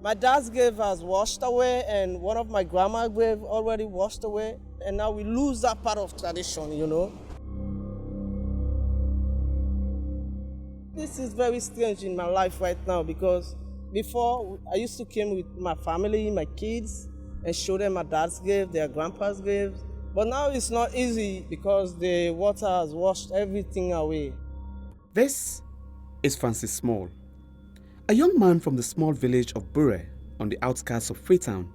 My dad's grave has washed away, and one of my grandma's grave already washed away, and now we lose that part of tradition. This is very strange in my life right now because before I used to come with my family, my kids, and show them my dad's grave, their grandpa's graves. But now it's not easy because the water has washed everything away. This is Francis Small, a young man from the small village of Bure on the outskirts of Freetown,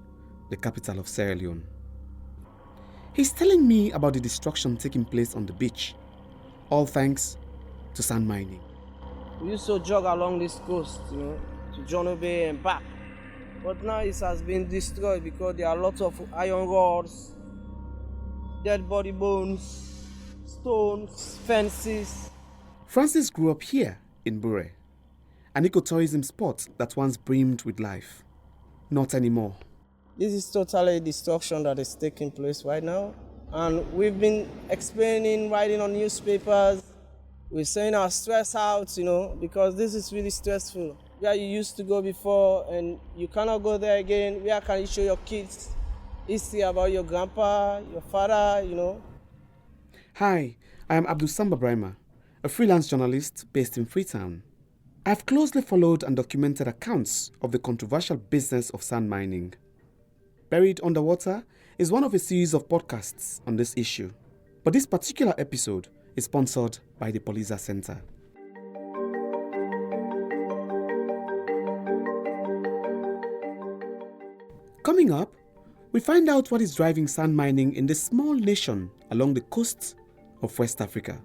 the capital of Sierra Leone. He's telling me about the destruction taking place on the beach, all thanks to sand mining. We used to jog along this coast, to Jono Bay and back. But now it has been destroyed because there are lots of iron rods, dead body bones, stones, fences. Francis grew up here in Bure, an ecotourism spot that once brimmed with life. Not anymore. This is totally destruction that is taking place right now. And we've been explaining, writing on newspapers. We're saying our stress out, because this is really stressful. Where you used to go before and you cannot go there again. Where can you show your kids history about your grandpa, your father. Hi, I am Abdul Samba Brima, a freelance journalist based in Freetown. I've closely followed and documented accounts of the controversial business of sand mining. Buried Underwater is one of a series of podcasts on this issue, but this particular episode is sponsored by the Poliza Center. Coming up, we find out what is driving sand mining in this small nation along the coast of West Africa.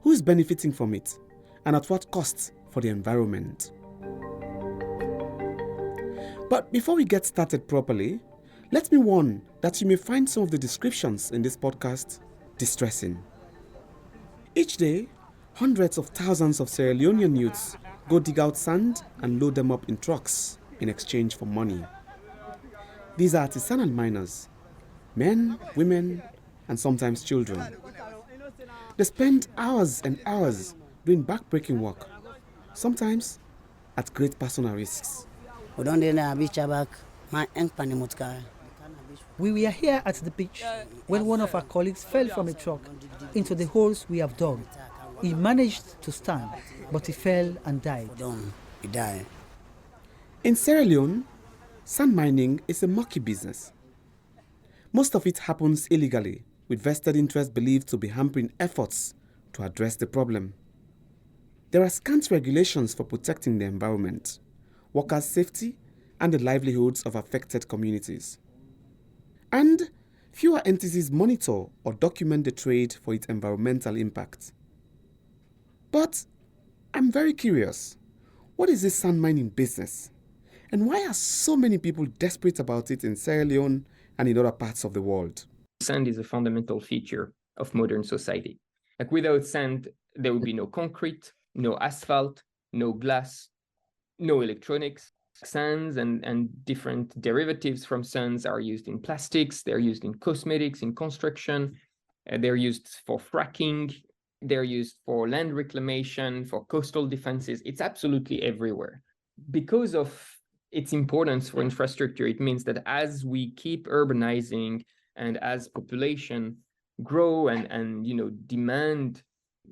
Who is benefiting from it, and at what cost for the environment? But before we get started properly, let me warn that you may find some of the descriptions in this podcast distressing. Each day, hundreds of thousands of Sierra Leonean youths go dig out sand and load them up in trucks in exchange for money. These are artisanal miners, men, women, and sometimes children. They spend hours and hours doing back-breaking work, sometimes at great personal risks. We were here at the beach when one of our colleagues fell from a truck into the holes we have dug. He managed to stand, but he fell and died. He died. In Sierra Leone, sand mining is a murky business. Most of it happens illegally, with vested interests believed to be hampering efforts to address the problem. There are scant regulations for protecting the environment, workers' safety, and the livelihoods of affected communities. And fewer entities monitor or document the trade for its environmental impact. But I'm very curious, what is this sand mining business? And why are so many people desperate about it in Sierra Leone and in other parts of the world? Sand is a fundamental feature of modern society. Like without sand, there would be no concrete, no asphalt, no glass, no electronics. Sands and different derivatives from sands are used in plastics, they're used in cosmetics, in construction, they're used for fracking, they're used for land reclamation, for coastal defenses. It's absolutely everywhere. Because of its importance for infrastructure, it means that as we keep urbanizing and as population grow and demand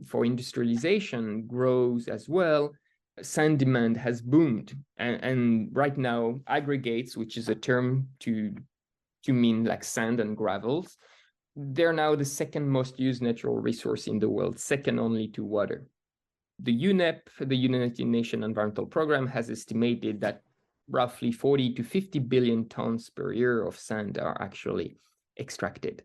for industrialization grows as well, sand demand has boomed. And right now, aggregates, which is a term to mean like sand and gravels, they're now the second most used natural resource in the world, second only to water. The UNEP, the United Nations Environmental Program, has estimated that roughly 40 to 50 billion tons per year of sand are actually extracted.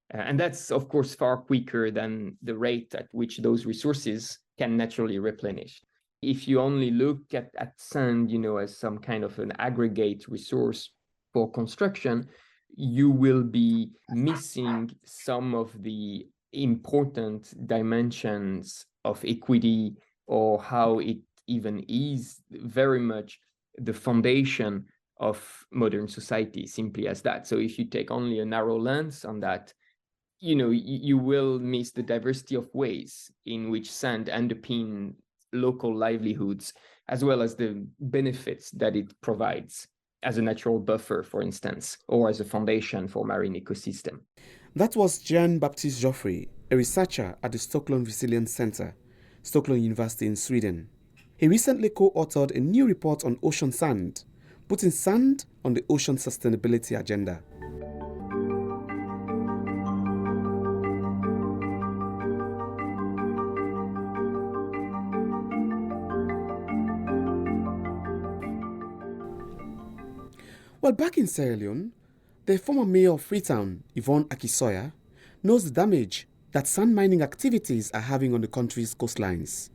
And that's, of course, far quicker than the rate at which those resources can naturally replenish. If you only look at sand, as some kind of an aggregate resource for construction, you will be missing some of the important dimensions of equity, or how it even is very much the foundation of modern society, simply as that. So if you take only a narrow lens on that, you will miss the diversity of ways in which sand underpin local livelihoods, as well as the benefits that it provides as a natural buffer, for instance, or as a foundation for marine ecosystem. That was Jean-Baptiste Joffrey, a researcher at the Stockholm Resilience Center, Stockholm University in Sweden. He recently co-authored a new report on ocean sand, putting sand on the ocean sustainability agenda. Well, back in Sierra Leone, the former mayor of Freetown, Yvonne Akisoya, knows the damage that sand mining activities are having on the country's coastlines.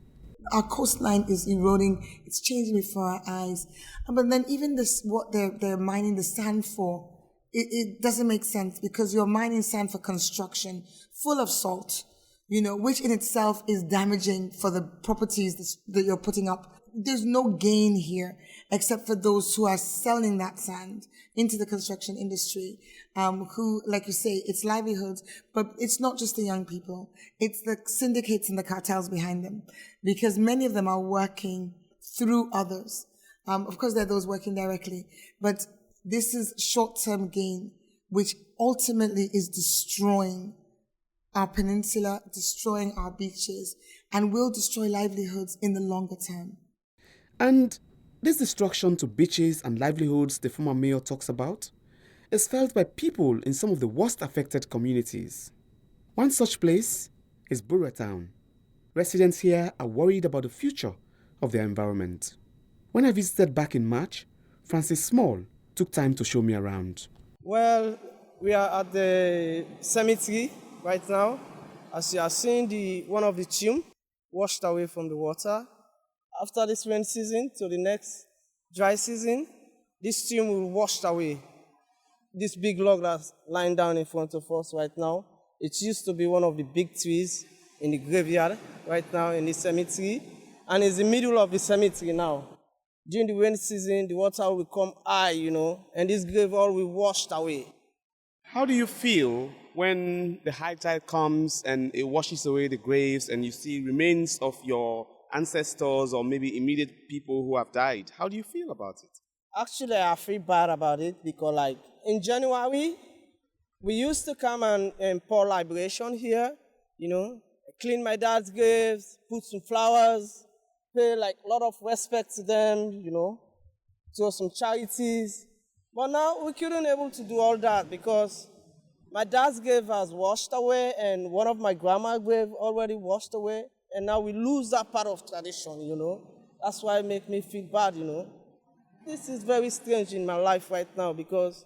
Our coastline is eroding, it's changing before our eyes. But then even this, what they're mining the sand for, it doesn't make sense because you're mining sand for construction, full of salt, which in itself is damaging for the properties that you're putting up. There's no gain here except for those who are selling that sand into the construction industry, who, like you say, it's livelihoods, but it's not just the young people. It's the syndicates and the cartels behind them, because many of them are working through others. Of course, there are those working directly, but this is short-term gain, which ultimately is destroying our peninsula, destroying our beaches, and will destroy livelihoods in the longer term. And this destruction to beaches and livelihoods the former mayor talks about is felt by people in some of the worst affected communities. One such place is Bure Town. Residents here are worried about the future of their environment. When I visited back in March, Francis Small took time to show me around. Well, we are at the cemetery right now. As you are seeing, one of the tomb washed away from the water. After this rain season to the next dry season, this tomb will wash away. This big log that's lying down in front of us right now, it used to be one of the big trees in the graveyard right now in the cemetery, and it's the middle of the cemetery now. During the rain season, the water will come high, and this grave all will washed away. How do you feel when the high tide comes and it washes away the graves and you see remains of your ancestors or maybe immediate people who have died? How do you feel about it? Actually, I feel bad about it because, in January, we used to come and pour liberation here, clean my dad's graves, put some flowers, pay a lot of respect to them, to some charities. But now we couldn't able to do all that because my dad's grave has washed away and one of my grandma's grave already washed away. And now we lose that part of tradition, That's why it makes me feel bad, This is very strange in my life right now because,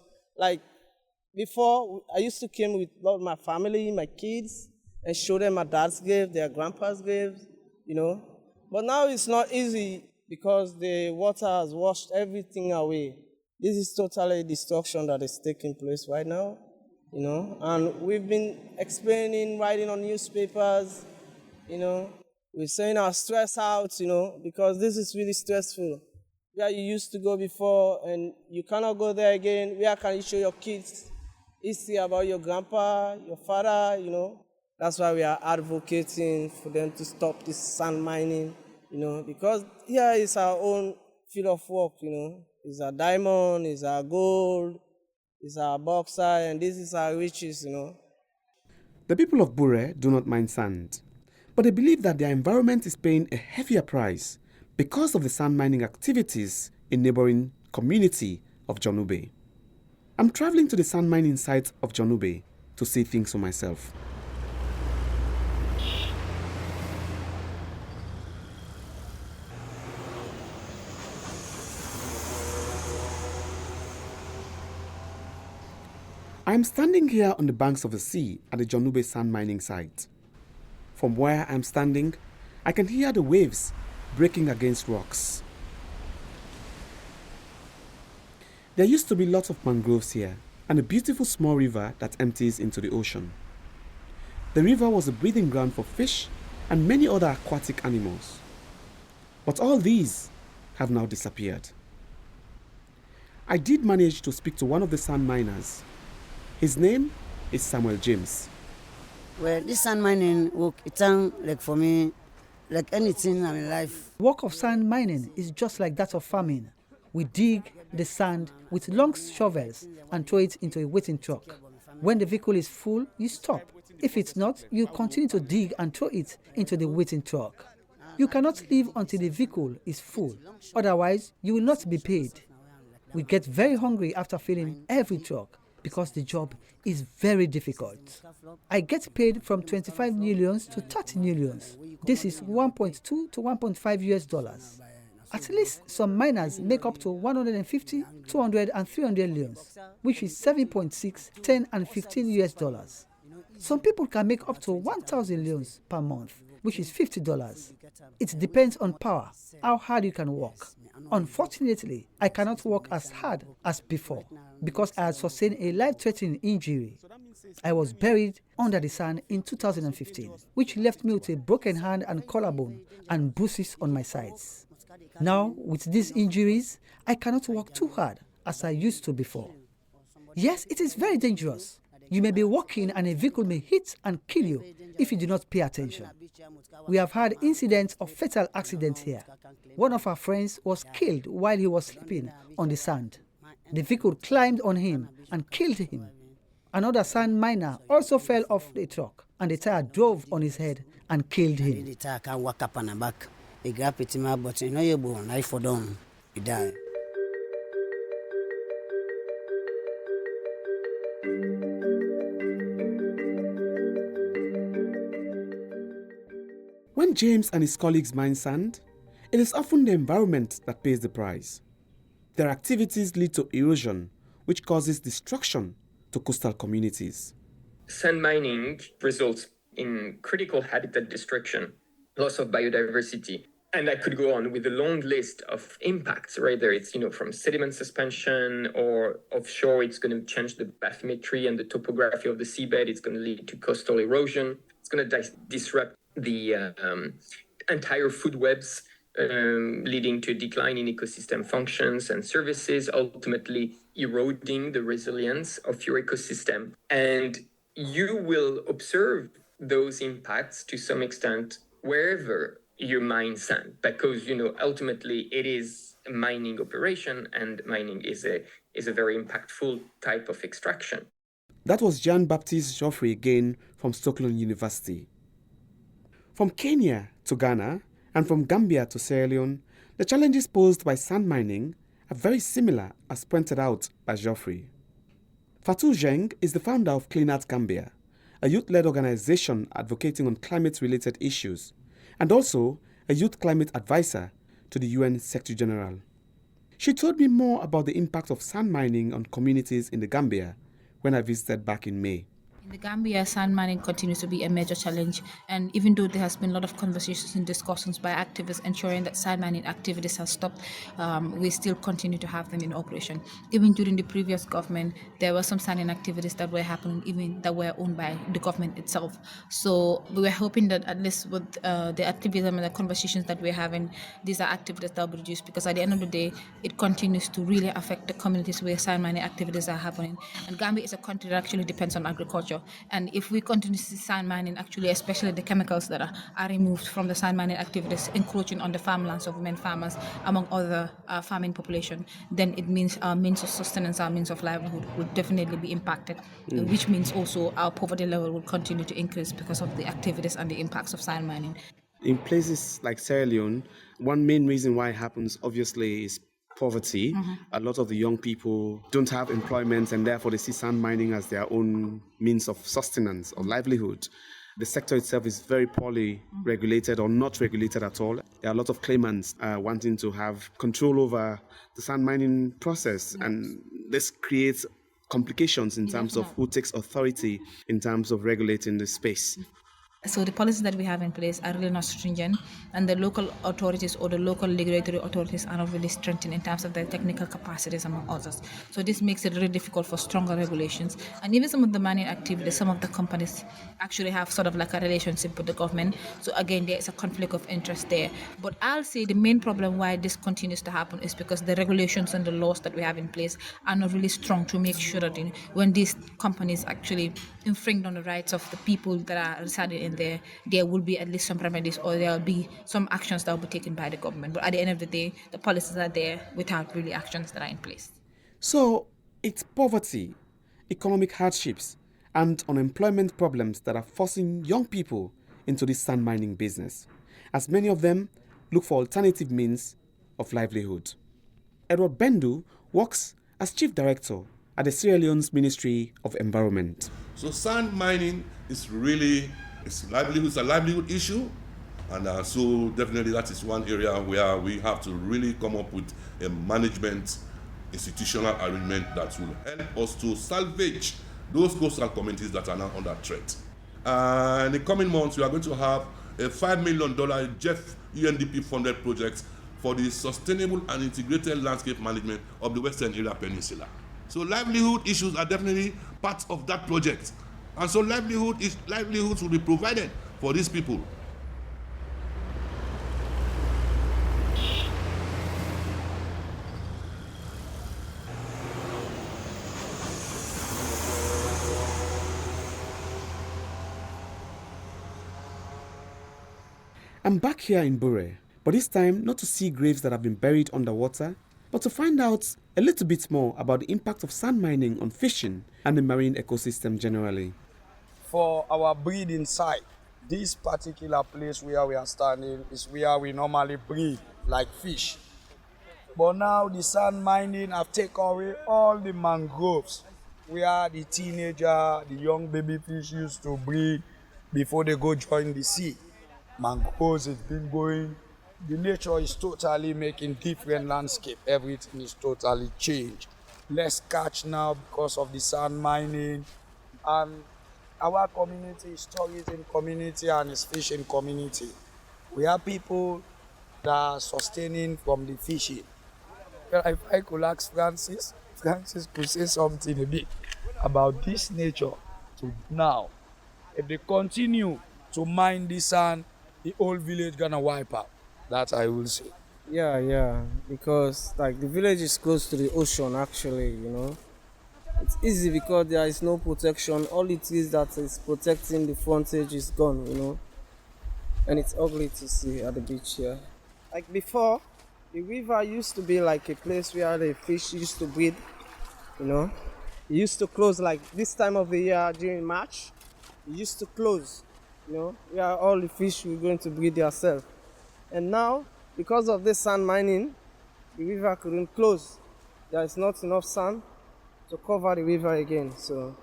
before, I used to come with my family, my kids, and show them my dad's grave, their grandpa's graves, But now it's not easy because the water has washed everything away. This is totally destruction that is taking place right now, And we've been explaining, writing on newspapers, we're saying our stress out, because this is really stressful. Where you used to go before and you cannot go there again, where can you show your kids history about your grandpa, your father, That's why we are advocating for them to stop this sand mining, because here is our own field of work, It's our diamond, it's our gold, it's our bauxite, and this is our riches, The people of Bure do not mine sand, but they believe that their environment is paying a heavier price because of the sand mining activities in neighboring community of Jonube. I'm traveling to the sand mining site of Jonube to see things for myself. I am standing here on the banks of the sea at the Jonube sand mining site. From where I'm standing, I can hear the waves breaking against rocks. There used to be lots of mangroves here and a beautiful small river that empties into the ocean. The river was a breeding ground for fish and many other aquatic animals. But all these have now disappeared. I did manage to speak to one of the sand miners. His name is Samuel James. Well, this sand mining work, it sounds for me like anything in my life. Work of sand mining is just like that of farming. We dig the sand with long shovels and throw it into a waiting truck. When the vehicle is full, you stop. If it's not, you continue to dig and throw it into the waiting truck. You cannot leave until the vehicle is full, otherwise you will not be paid. We get very hungry after filling every truck because the job is very difficult. I get paid from 25 millions to 30 millions. This is 1.2 to 1.5 US dollars. At least some miners make up to 150, 200 and 300 leons, which is 7.6, 10 and 15 US dollars. Some people can make up to 1,000 leons per month, which is $50. It depends on power, how hard you can work. Unfortunately, I cannot work as hard as before because I had sustained a life-threatening injury. I was buried under the sand in 2015, which left me with a broken hand and collarbone and bruises on my sides. Now, with these injuries, I cannot work too hard as I used to before. Yes, it is very dangerous. You may be walking and a vehicle may hit and kill you if you do not pay attention. We have had incidents of fatal accidents here. One of our friends was killed while he was sleeping on the sand. The vehicle climbed on him and killed him. Another sand miner also fell off the truck and the tire drove on his head and killed him. The tire can walk up on the back. He grab it in my butt, you know you're born, I fall down, you die. When James and his colleagues mine sand, it is often the environment that pays the price. Their activities lead to erosion, which causes destruction to coastal communities. Sand mining results in critical habitat destruction, loss of biodiversity. And I could go on with a long list of impacts, whether it's, from sediment suspension or offshore, it's going to change the bathymetry and the topography of the seabed. It's going to lead to coastal erosion. It's going to disrupt the entire food webs, leading to a decline in ecosystem functions and services, ultimately eroding the resilience of your ecosystem. And you will observe those impacts to some extent wherever you mine sand, because ultimately it is a mining operation, and mining is a very impactful type of extraction. That was Jean-Baptiste Geoffrey again from Stockholm University. From Kenya to Ghana and from Gambia to Sierra Leone, the challenges posed by sand mining are very similar, as pointed out by Geoffrey. Fatou Zheng is the founder of Clean Earth Gambia, a youth-led organization advocating on climate-related issues, and also a youth climate advisor to the UN Secretary General. She told me more about the impact of sand mining on communities in the Gambia when I visited back in May. In the Gambia, sand mining continues to be a major challenge, and even though there has been a lot of conversations and discussions by activists ensuring that sand mining activities have stopped, we still continue to have them in operation. Even during the previous government, there were some sanding activities that were happening, even that were owned by the government itself. So we were hoping that at least with the activism and the conversations that we're having, these are activities that will be reduced, because at the end of the day, it continues to really affect the communities where sand mining activities are happening. And Gambia is a country that actually depends on agriculture. And if we continue to see sand mining, actually, especially the chemicals that are removed from the sand mining activities encroaching on the farmlands of women farmers, among other farming population, then it means our means of sustenance, our means of livelihood will definitely be impacted, which means also our poverty level will continue to increase because of the activities and the impacts of sand mining. In places like Sierra Leone, one main reason why it happens, obviously, is poverty. A lot of the young people don't have employment, and therefore they see sand mining as their own means of sustenance or livelihood. The sector itself is very poorly regulated or not regulated at all. There are a lot of claimants wanting to have control over the sand mining process, and this creates complications in terms of who takes authority in terms of regulating the space. So the policies that we have in place are really not stringent, and the local authorities or the local regulatory authorities are not really strengthened in terms of their technical capacities, among others. So this makes it really difficult for stronger regulations. And even some of the mining activities, some of the companies actually have sort of like a relationship with the government. So again, there is a conflict of interest there. But I'll say the main problem why this continues to happen is because the regulations and the laws that we have in place are not really strong to make sure that when these companies actually infringe on the rights of the people that are residing in and there will be at least some remedies, or there will be some actions that will be taken by the government. But at the end of the day, the policies are there without really actions that are in place. So it's poverty, economic hardships, and unemployment problems that are forcing young people into this sand mining business, as many of them look for alternative means of livelihood. Edward Bendu works as Chief Director at the Sierra Leone's Ministry of Environment. So sand mining is really it's a livelihood issue, and so definitely that is one area where we have to really come up with a management institutional arrangement that will help us to salvage those coastal communities that are now under threat. In the coming months, we are going to have a $5 million Jeff UNDP funded project for the sustainable and integrated landscape management of the Western Area Peninsula. So livelihood issues are definitely part of that project. And so livelihoods will be provided for these people. I'm back here in Bure, but this time not to see graves that have been buried underwater, but to find out a little bit more about the impact of sand mining on fishing and the marine ecosystem generally. For our breeding site, this particular place where we are standing is where we normally breed, like fish. But now the sand mining have taken away all the mangroves where the teenager, the young baby fish used to breed before they go join the sea. Mangroves has been going. The nature is totally making different landscape. Everything is totally changed. Less catch now because of the sand mining. And our community is tourism community and is fishing community. We have people that are sustaining from the fishing. If I could ask Francis could say something a bit about this nature to now. If they continue to mine the sand, the whole village gonna wipe out. That I will say. Yeah, because like the village is close to the ocean actually, you know. It's easy because there is no protection. All it is that is protecting the frontage is gone, you know. And it's ugly to see at the beach here. Like before, the river used to be like a place where the fish used to breed, you know. It used to close like this time of the year during March. It used to close, you know, where all the fish were going to breed themselves. And now, because of this sand mining, the river couldn't close. There is not enough sand to cover the river again. So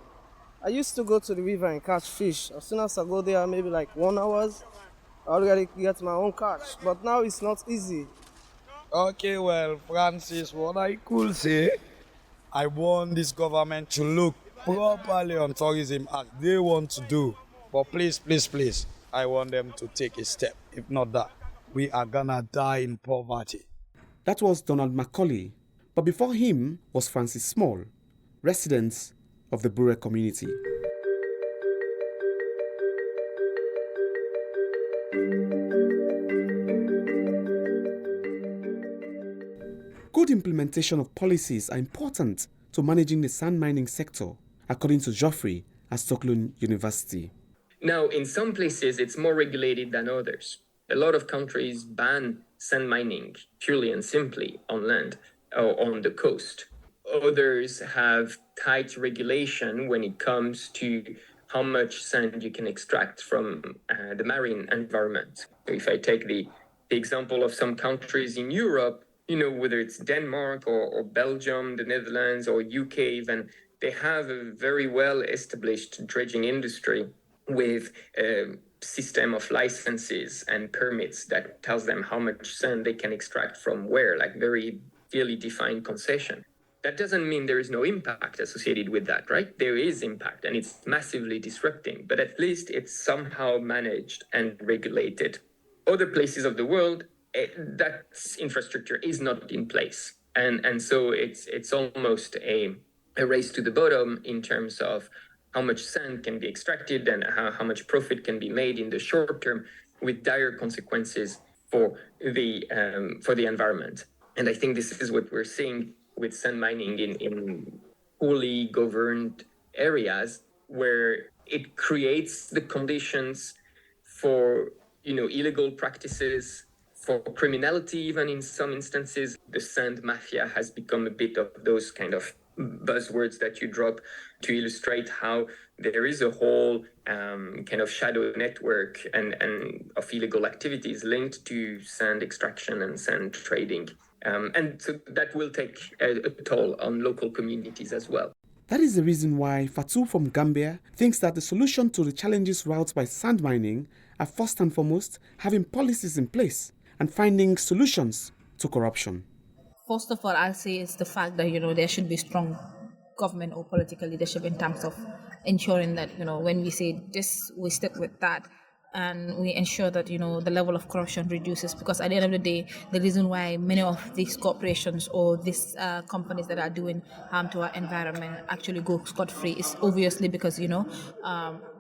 I used to go to the river and catch fish. As soon as I go there, maybe like 1 hour, I already get my own catch. But now it's not easy. Okay, well, Francis, what I could say, I want this government to look properly on tourism as they want to do. But please, I want them to take a step. If not that, we are gonna die in poverty. That was Donald Macaulay, but before him was Francis Small, resident of the Bure community. Good implementation of policies are important to managing the sand mining sector, according to Geoffrey at Stockholm University. Now, in some places, it's more regulated than others. A lot of countries ban sand mining purely and simply on land or on the coast. Others have tight regulation when it comes to how much sand you can extract from the marine environment. If I take the example of some countries in Europe, you know, whether it's Denmark or Belgium, the Netherlands or UK even, they have a very well established dredging industry with a system of licenses and permits that tells them how much sand they can extract from where, like very clearly defined concession. That doesn't mean there is no impact associated with that, right? There is impact and it's massively disrupting, but at least it's somehow managed and regulated. Other places of the world, that infrastructure is not in place. And so it's almost a race to the bottom in terms of how much sand can be extracted and how much profit can be made in the short term, with dire consequences for the environment. And I think this is what we're seeing with sand mining in poorly governed areas, where it creates the conditions for, illegal practices, for criminality, even in some instances. The sand mafia has become a bit of those kind of buzzwords that you drop to illustrate how there is a whole kind of shadow network and of illegal activities linked to sand extraction and sand trading. And so that will take a toll on local communities as well. That is the reason why Fatou from Gambia thinks that the solution to the challenges wrought by sand mining are first and foremost having policies in place and finding solutions to corruption. First of all, I'll say is the fact that, there should be strong government or political leadership in terms of ensuring that, when we say this, we stick with that. And we ensure that, the level of corruption reduces, because at the end of the day, the reason why many of these corporations or these companies that are doing harm to our environment actually go scot-free is obviously because,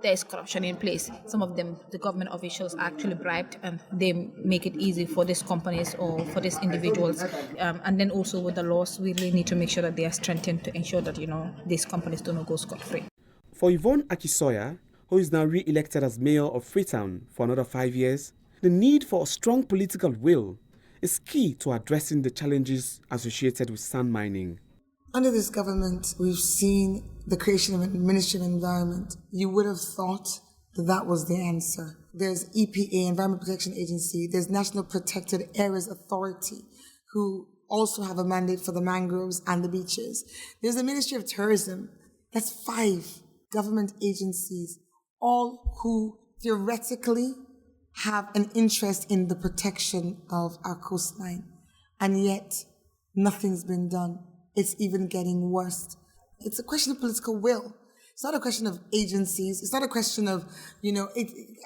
there is corruption in place. Some of them, the government officials are actually bribed, and they make it easy for these companies or for these individuals. And then also with the laws, we really need to make sure that they are strengthened to ensure that, these companies do not go scot-free. For Yvonne Akisoya, who is now re-elected as mayor of Freetown for another 5 years, the need for a strong political will is key to addressing the challenges associated with sand mining. Under this government, we've seen the creation of a Ministry of Environment. You would have thought that that was the answer. There's EPA, Environment Protection Agency. There's National Protected Areas Authority, who also have a mandate for the mangroves and the beaches. There's the Ministry of Tourism. That's 5 government agencies, all who theoretically have an interest in the protection of our coastline. And yet, nothing's been done. It's even getting worse. It's a question of political will. It's not a question of agencies. It's not a question of,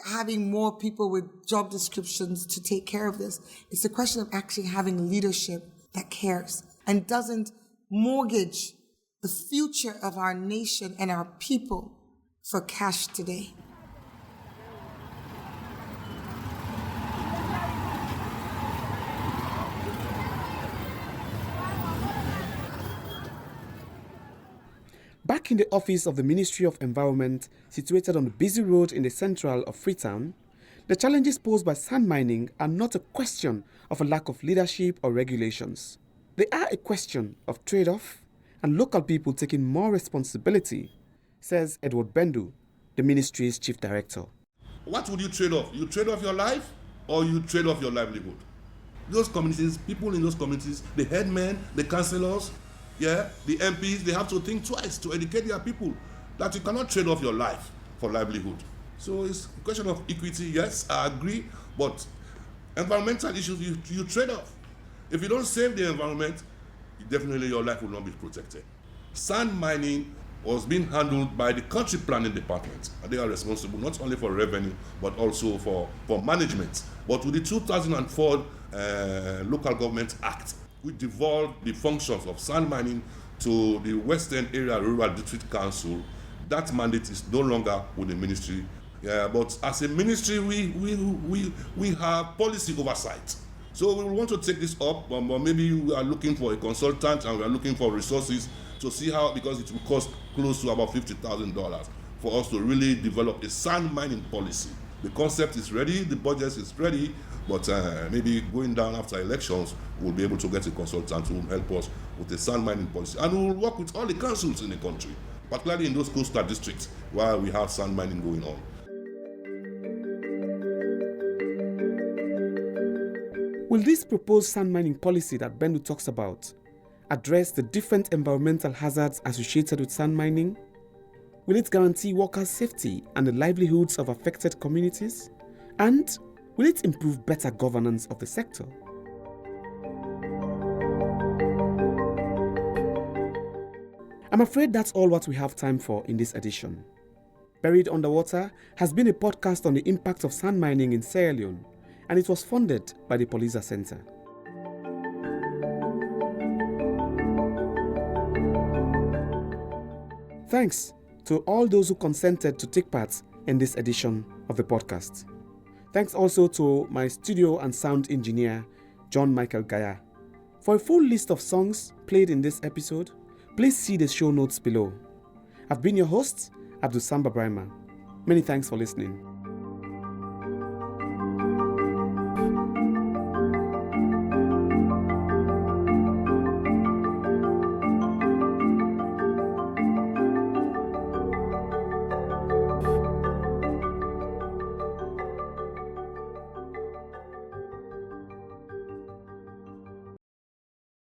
having more people with job descriptions to take care of this. It's a question of actually having leadership that cares and doesn't mortgage the future of our nation and our people for cash today. Back in the office of the Ministry of Environment, situated on the busy road in the central of Freetown, the challenges posed by sand mining are not a question of a lack of leadership or regulations. They are a question of trade-off and local people taking more responsibility, says Edward Bendu, the ministry's chief director. What would you trade off? You trade off your life or you trade off your livelihood? Those communities, people in those communities, the headmen, the councillors, the MPs, they have to think twice to educate their people that you cannot trade off your life for livelihood. So it's a question of equity, yes, I agree, but environmental issues, you trade off. If you don't save the environment, definitely your life will not be protected. Sand mining was being handled by the country planning department, and they are responsible not only for revenue but also for management. But with the 2004 Local Government Act, we devolved the functions of sand mining to the Western Area Rural District Council. That mandate is no longer with the ministry. But as a ministry, we have policy oversight. So we want to take this up, but maybe we are looking for a consultant and we are looking for resources to see how, because it will cost close to about $50,000 for us to really develop a sand mining policy. The concept is ready, the budget is ready, but maybe going down after elections, we'll be able to get a consultant who will help us with a sand mining policy. And we will work with all the councils in the country, particularly in those coastal districts where we have sand mining going on. Will this proposed sand mining policy that Bendu talks about address the different environmental hazards associated with sand mining? Will it guarantee workers' safety and the livelihoods of affected communities? And will it improve better governance of the sector? I'm afraid that's all what we have time for in this edition. Buried Underwater has been a podcast on the impact of sand mining in Sierra Leone, and it was funded by the Poliza Center. Thanks to all those who consented to take part in this edition of the podcast. Thanks also to my studio and sound engineer, John Michael Gaya. For a full list of songs played in this episode, please see the show notes below. I've been your host, Abdul Samba Brima. Many thanks for listening.